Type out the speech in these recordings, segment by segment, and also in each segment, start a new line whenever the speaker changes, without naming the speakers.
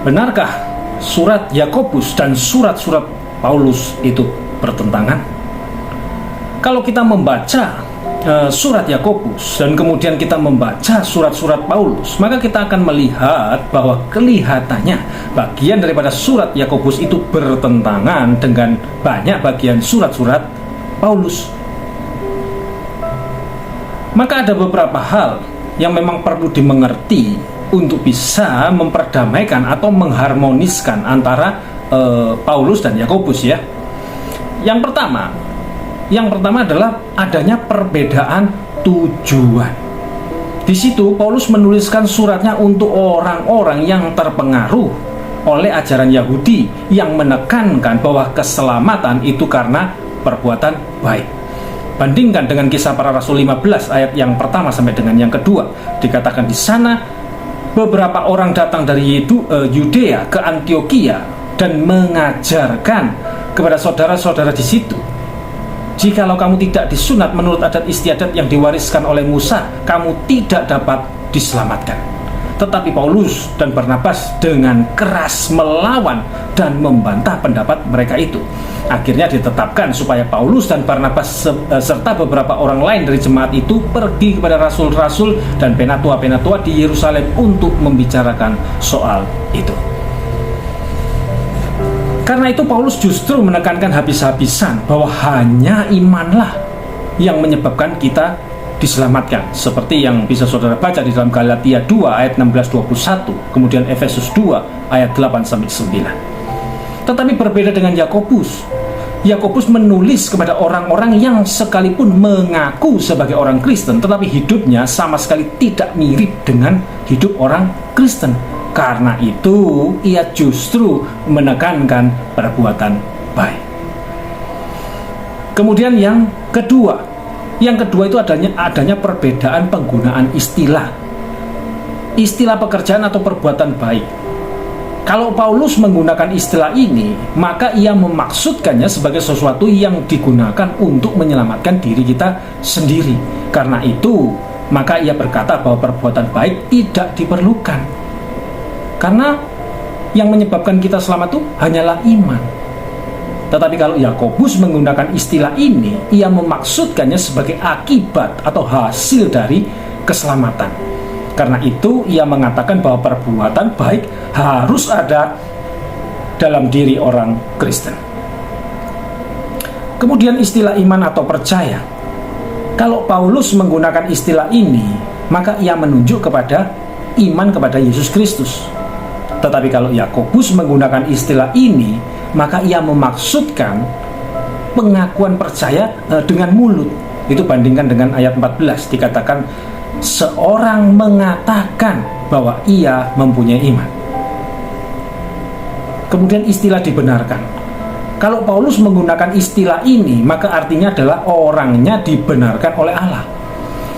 Benarkah surat Yakobus dan surat-surat Paulus itu bertentangan? Kalau kita membaca surat Yakobus dan kemudian kita membaca surat-surat Paulus, maka kita akan melihat bahwa kelihatannya bagian daripada surat Yakobus itu bertentangan dengan banyak bagian surat-surat Paulus. Maka ada beberapa hal yang memang perlu dimengerti untuk bisa memperdamaikan atau mengharmoniskan antara Paulus dan Yakobus ya. Yang pertama adalah adanya perbedaan tujuan. Di situ Paulus menuliskan suratnya untuk orang-orang yang terpengaruh oleh ajaran Yahudi yang menekankan bahwa keselamatan itu karena perbuatan baik. Bandingkan dengan Kisah Para Rasul 15 ayat yang pertama sampai dengan yang kedua, dikatakan di sana beberapa orang datang dari Yudea ke Antiokhia dan mengajarkan kepada saudara-saudara di situ, jikalau kamu tidak disunat menurut adat istiadat yang diwariskan oleh Musa, kamu tidak dapat diselamatkan. Tetapi Paulus dan Barnabas dengan keras melawan dan membantah pendapat mereka itu. Akhirnya ditetapkan supaya Paulus dan Barnabas serta beberapa orang lain dari jemaat itu pergi kepada rasul-rasul dan penatua-penatua di Yerusalem untuk membicarakan soal itu. Karena itu Paulus justru menekankan habis-habisan bahwa hanya imanlah yang menyebabkan kita diselamatkan, seperti yang bisa saudara baca di dalam Galatia 2 ayat 16-21, kemudian Efesus 2 ayat 8-9. Tetapi berbeda dengan Yakobus. Yakobus menulis kepada orang-orang yang sekalipun mengaku sebagai orang Kristen, tetapi hidupnya sama sekali tidak mirip dengan hidup orang Kristen. Karena itu ia justru menekankan perbuatan baik. Kemudian yang kedua itu adanya perbedaan penggunaan istilah pekerjaan atau perbuatan baik. Kalau Paulus menggunakan istilah ini, maka ia memaksudkannya sebagai sesuatu yang digunakan untuk menyelamatkan diri kita sendiri. Karena itu, maka ia berkata bahwa perbuatan baik tidak diperlukan. Karena yang menyebabkan kita selamat itu hanyalah iman. Tetapi kalau Yakobus menggunakan istilah ini, ia memaksudkannya sebagai akibat atau hasil dari keselamatan. Karena itu ia mengatakan bahwa perbuatan baik harus ada dalam diri orang Kristen. Kemudian istilah iman atau percaya. Kalau Paulus menggunakan istilah ini, maka ia menunjuk kepada iman kepada Yesus Kristus. Tetapi kalau Yakobus menggunakan istilah ini, maka ia memaksudkan pengakuan percaya dengan mulut. Itu bandingkan dengan ayat 14, dikatakan seorang mengatakan bahwa ia mempunyai iman. Kemudian istilah dibenarkan. Kalau Paulus menggunakan istilah ini, maka artinya adalah orangnya dibenarkan oleh Allah.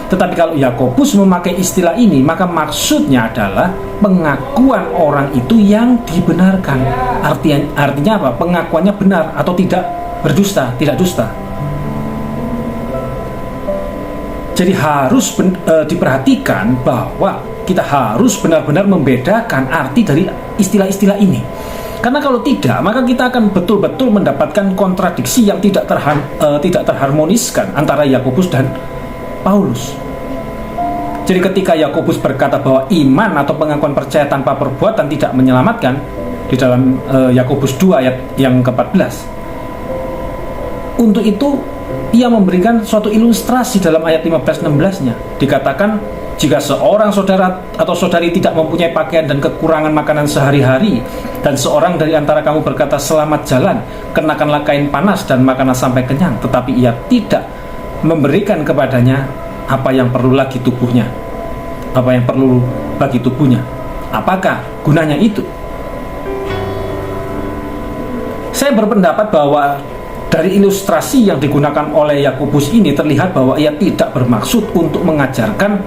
Tetapi kalau Yakobus memakai istilah ini, maka maksudnya adalah pengakuan orang itu yang dibenarkan. Artinya apa? Pengakuannya benar atau tidak berdusta, tidak dusta. Jadi harus diperhatikan bahwa kita harus benar-benar membedakan arti dari istilah-istilah ini. Karena kalau tidak, maka kita akan betul-betul mendapatkan kontradiksi yang tidak terharmoniskan antara Yakobus dan Paulus. Jadi ketika Yakobus berkata bahwa iman atau pengakuan percaya tanpa perbuatan tidak menyelamatkan, di dalam Yakobus 2 ayat yang ke-14, untuk itu ia memberikan suatu ilustrasi dalam ayat 15-16-nya. Dikatakan, jika seorang saudara atau saudari tidak mempunyai pakaian dan kekurangan makanan sehari-hari, dan seorang dari antara kamu berkata selamat jalan, kenakanlah kain panas dan makanlah sampai kenyang, tetapi ia tidak memberikan kepadanya apa yang perlu bagi tubuhnya, apakah gunanya itu? Saya berpendapat bahwa dari ilustrasi yang digunakan oleh Yakobus ini terlihat bahwa ia tidak bermaksud untuk mengajarkan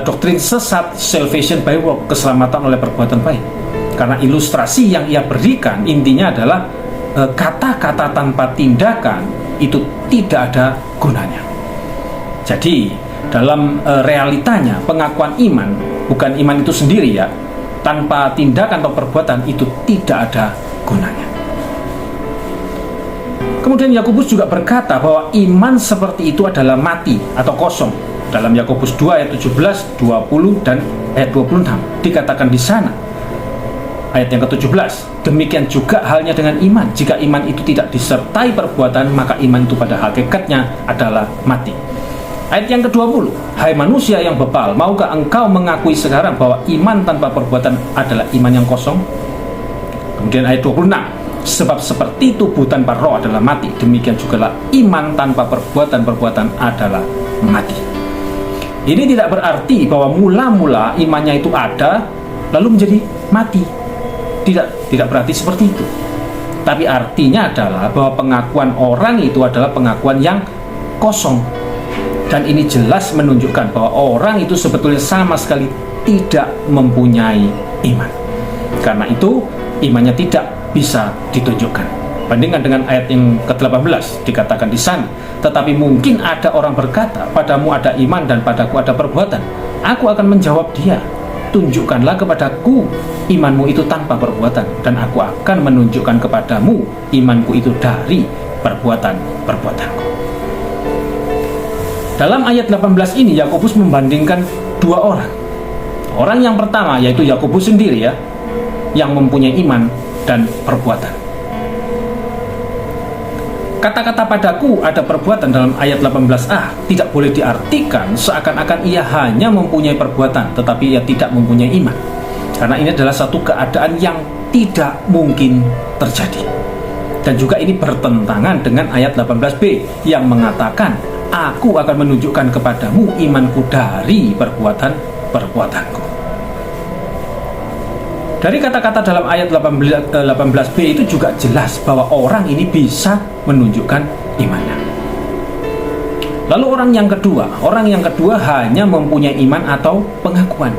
doktrin sesat salvation by work, keselamatan oleh perbuatan baik. Karena ilustrasi yang ia berikan intinya adalah kata-kata tanpa tindakan itu tidak ada gunanya. Jadi dalam realitanya pengakuan iman, bukan iman itu sendiri ya, tanpa tindakan atau perbuatan itu tidak ada gunanya. Kemudian Yakobus juga berkata bahwa iman seperti itu adalah mati atau kosong. Dalam Yakobus 2 ayat 17, 20 dan ayat 26 dikatakan di sana, ayat yang ke-17, demikian juga halnya dengan iman. Jika iman itu tidak disertai perbuatan, maka iman itu pada hakikatnya adalah mati. Ayat yang ke-20, hai manusia yang bebal, maukah engkau mengakui sekarang bahwa iman tanpa perbuatan adalah iman yang kosong? Kemudian ayat 26, sebab seperti tubuh tanpa roh adalah mati, demikian jugalah iman tanpa perbuatan adalah mati. Ini tidak berarti bahwa mula-mula imannya itu ada lalu menjadi mati. Tidak berarti seperti itu. Tapi artinya adalah bahwa pengakuan orang itu adalah pengakuan yang kosong. Dan ini jelas menunjukkan bahwa orang itu sebetulnya sama sekali tidak mempunyai iman. Karena itu imannya tidak bisa ditunjukkan. Bandingkan dengan ayat yang ke-18 dikatakan di sana, tetapi mungkin ada orang berkata, padamu ada iman dan padaku ada perbuatan. Aku akan menjawab dia, tunjukkanlah kepadaku imanmu itu tanpa perbuatan, dan aku akan menunjukkan kepadamu imanku itu dari perbuatan-perbuatanku. Dalam ayat 18 ini Yakobus membandingkan dua orang. Orang yang pertama yaitu Yakobus sendiri ya, yang mempunyai iman dan perbuatan. Kata-kata padaku ada perbuatan dalam ayat 18a tidak boleh diartikan seakan-akan ia hanya mempunyai perbuatan tetapi ia tidak mempunyai iman. Karena ini adalah satu keadaan yang tidak mungkin terjadi. Dan juga ini bertentangan dengan ayat 18b yang mengatakan, aku akan menunjukkan kepadamu imanku dari perbuatan-perbuatanku. Dari kata-kata dalam ayat 18b itu juga jelas bahwa orang ini bisa menunjukkan imannya. Lalu orang yang kedua hanya mempunyai iman atau pengakuan.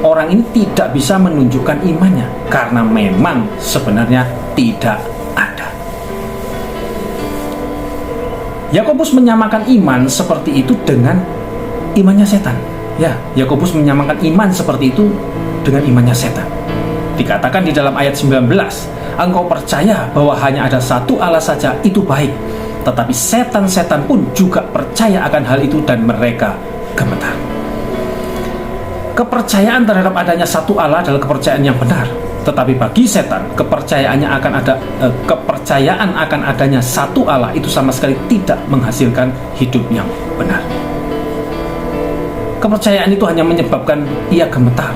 Orang ini tidak bisa menunjukkan imannya karena memang sebenarnya tidak ada. Yakobus menyamakan iman seperti itu dengan imannya setan. Ya, Yakobus menyamakan iman seperti itu dengan imannya setan. Dikatakan di dalam ayat 19, engkau percaya bahwa hanya ada satu Allah saja, itu baik. Tetapi setan-setan pun juga percaya akan hal itu dan mereka gemetar. Kepercayaan terhadap adanya satu Allah adalah kepercayaan yang benar. Tetapi bagi setan, kepercayaan akan adanya satu Allah itu sama sekali tidak menghasilkan hidup yang benar. Kepercayaan itu hanya menyebabkan ia gemetar.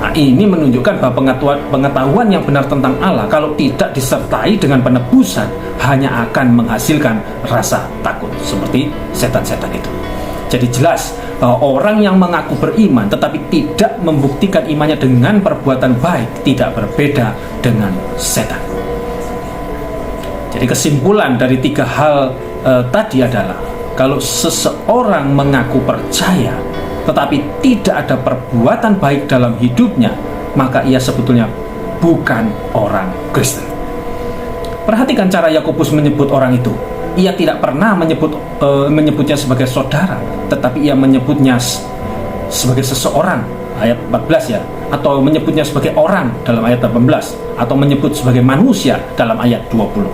Nah, ini menunjukkan bahwa pengetahuan yang benar tentang Allah kalau tidak disertai dengan penebusan hanya akan menghasilkan rasa takut seperti setan-setan itu. Jadi jelas bahwa orang yang mengaku beriman tetapi tidak membuktikan imannya dengan perbuatan baik tidak berbeda dengan setan. Jadi kesimpulan dari tiga hal tadi adalah kalau seseorang mengaku percaya tetapi tidak ada perbuatan baik dalam hidupnya, maka ia sebetulnya bukan orang Kristen. Perhatikan cara Yakobus menyebut orang itu. Ia tidak pernah menyebutnya sebagai saudara, tetapi ia menyebutnya sebagai seseorang, ayat 14 ya, atau menyebutnya sebagai orang dalam ayat 18, atau menyebut sebagai manusia dalam ayat 20.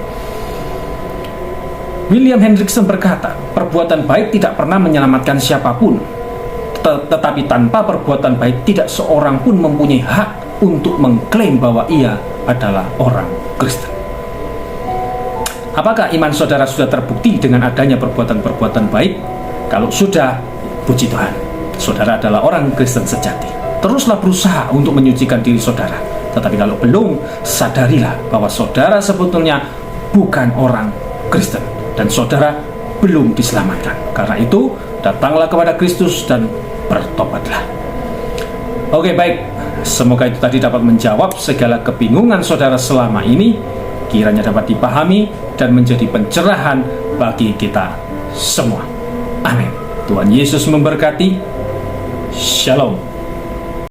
William Hendrickson berkata, perbuatan baik tidak pernah menyelamatkan siapapun, tetapi tanpa perbuatan baik tidak seorang pun mempunyai hak untuk mengklaim bahwa ia adalah orang Kristen. Apakah iman saudara sudah terbukti dengan adanya perbuatan-perbuatan baik? Kalau sudah, puji Tuhan, saudara adalah orang Kristen sejati. Teruslah berusaha untuk menyucikan diri saudara. Tetapi kalau belum, sadarilah bahwa saudara sebetulnya bukan orang Kristen dan saudara belum diselamatkan. Karena itu, datanglah kepada Kristus dan bertobatlah. Oke, baik. Semoga itu tadi dapat menjawab segala kebingungan saudara selama ini. Kiranya dapat dipahami dan menjadi pencerahan bagi kita semua. Amin. Tuhan Yesus memberkati. Shalom.